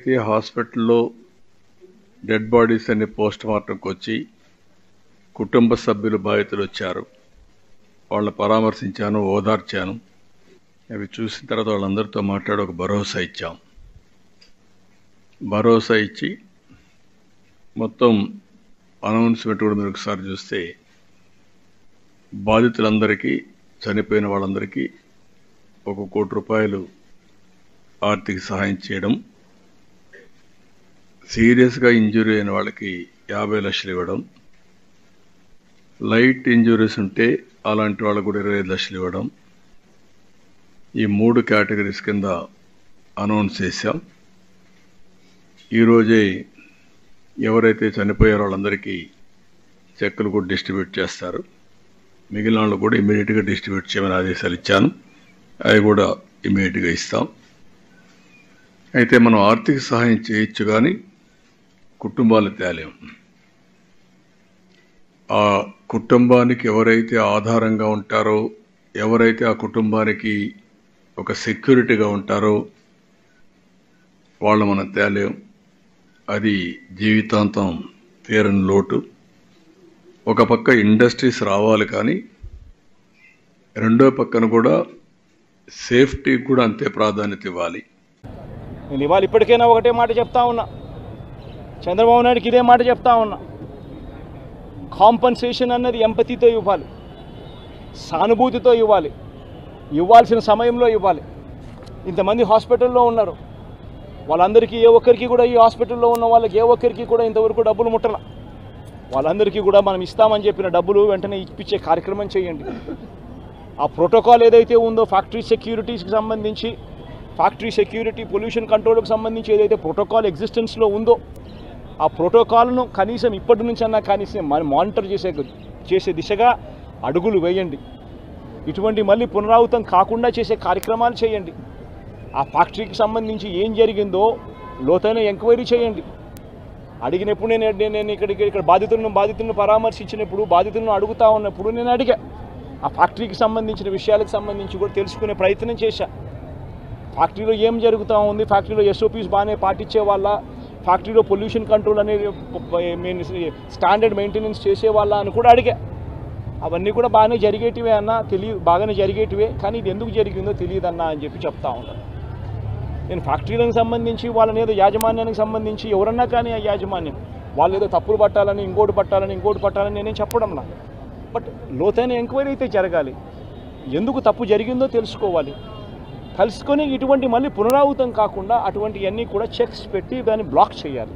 ఎవరైతే హాస్పిటల్లో dead bodies అన్ని పోస్ట్ మార్టంకి వచ్చి కుటుంబ సభ్యులు బాధితులు వచ్చారు, వాళ్ళని పరామర్శించాను, ఓదార్చాను. అవి చూసిన తర్వాత వాళ్ళందరితో మాట్లాడి ఒక భరోసా ఇచ్చాం. భరోసా ఇచ్చి మొత్తం అనౌన్స్మెంట్ కూడా మీరు ఒకసారి చూస్తే బాధితులందరికీ, చనిపోయిన వాళ్ళందరికీ 1 కోటి రూపాయలు ఆర్థిక సహాయం చేయడం, సీరియస్గా ఇంజురీ అయిన వాళ్ళకి 50 లక్షలు ఇవ్వడం, లైట్ ఇంజురీస్ ఉంటే అలాంటి వాళ్ళకు కూడా 25 లక్షలు ఇవ్వడం, ఈ 3 కేటగిరీస్ కింద అనౌన్స్ చేశాం. ఈరోజే ఎవరైతే చనిపోయారో వాళ్ళందరికీ చెక్కులు కూడా డిస్ట్రిబ్యూట్ చేస్తారు. మిగిలిన వాళ్ళు కూడా ఇమీడియట్గా డిస్ట్రిబ్యూట్ చేయమని ఆదేశాలు ఇచ్చాను. అవి కూడా ఇమీడియట్గా ఇస్తాం. అయితే మనం ఆర్థిక సహాయం చేయొచ్చు, కానీ కుటుంబాలు తేలేం. ఆ కుటుంబానికి ఎవరైతే ఆధారంగా ఉంటారో, ఎవరైతే ఆ కుటుంబానికి ఒక సెక్యూరిటీగా ఉంటారో వాళ్ళు మనం తేలేం. అది జీవితాంతం తీరని లోటు. ఒక పక్క ఇండస్ట్రీస్ రావాలి, కానీ రెండో పక్కన కూడా సేఫ్టీకి కూడా అంతే ప్రాధాన్యత ఇవ్వాలి. నేను ఇవాళ ఇప్పటికైనా ఒకటే మాట చెప్తా ఉన్నా, చంద్రబాబు నాయుడుకి ఇదే మాట చెప్తా ఉన్నా. కాంపన్సేషన్ అన్నది ఎంపతితో ఇవ్వాలి, సానుభూతితో ఇవ్వాలి, ఇవ్వాల్సిన సమయంలో ఇవ్వాలి. ఇంతమంది హాస్పిటల్లో ఉన్నారు, వాళ్ళందరికీ ఏ ఒక్కరికి కూడా, ఈ హాస్పిటల్లో ఉన్న వాళ్ళకి ఏ ఒక్కరికి కూడా ఇంతవరకు డబ్బులు ముట్టల. వాళ్ళందరికీ కూడా మనం ఇస్తామని చెప్పిన డబ్బులు వెంటనే ఇప్పించే కార్యక్రమం చేయండి. ఆ ప్రోటోకాల్ ఏదైతే ఉందో ఫ్యాక్టరీ సెక్యూరిటీస్కి సంబంధించి, ఫ్యాక్టరీ సెక్యూరిటీ, పొల్యూషన్ కంట్రోల్కి సంబంధించి ఏదైతే ప్రోటోకాల్ ఎగ్జిస్టెన్స్లో ఉందో ఆ ప్రోటోకాల్ను కనీసం ఇప్పటి నుంచి అన్నా కనీసం మానిటర్ చేసే దిశగా అడుగులు వేయండి. ఇటువంటి మళ్ళీ పునరావృతం కాకుండా చేసే కార్యక్రమాలు చేయండి. ఆ ఫ్యాక్టరీకి సంబంధించి ఏం జరిగిందో లోతైన ఎంక్వైరీ చేయండి. అడిగినప్పుడు నేను ఇక్కడ బాధితులను పరామర్శించినప్పుడు, బాధితులను అడుగుతా ఉన్నప్పుడు నేను అడిగా, ఆ ఫ్యాక్టరీకి సంబంధించిన విషయాలకు సంబంధించి కూడా తెలుసుకునే ప్రయత్నం చేశా. ఫ్యాక్టరీలో ఏం జరుగుతూ ఉంది, ఫ్యాక్టరీలో SOPs బాగానే పాటించే వాళ్ళ, ఫ్యాక్టరీలో పొల్యూషన్ కంట్రోల్ అనేది స్టాండర్డ్ మెయింటెనెన్స్ చేసేవాళ్ళ అని కూడా అడిగా. అవన్నీ కూడా బాగానే జరిగేటివే అన్న, బాగానే జరిగేటివే, కానీ ఇది ఎందుకు జరిగిందో తెలియదన్నా అని చెప్పి చెప్తా ఉంటాను. నేను ఫ్యాక్టరీలకు సంబంధించి వాళ్ళని ఏదో యాజమాన్యానికి సంబంధించి ఎవరన్నా కానీ ఆ యాజమాన్యం వాళ్ళు ఏదో తప్పులు పట్టాలని, ఇంకోటి పట్టాలని నేనేం చెప్పడం నా. బట్ లోతైన ఎంక్వైరీ అయితే జరగాలి. ఎందుకు తప్పు జరిగిందో తెలుసుకోవాలి. తెలుసుకొని ఇటువంటి మళ్ళీ పునరావృతం కాకుండా అటువంటివన్నీ కూడా చెక్స్ పెట్టి దాన్ని బ్లాక్ చేయాలి.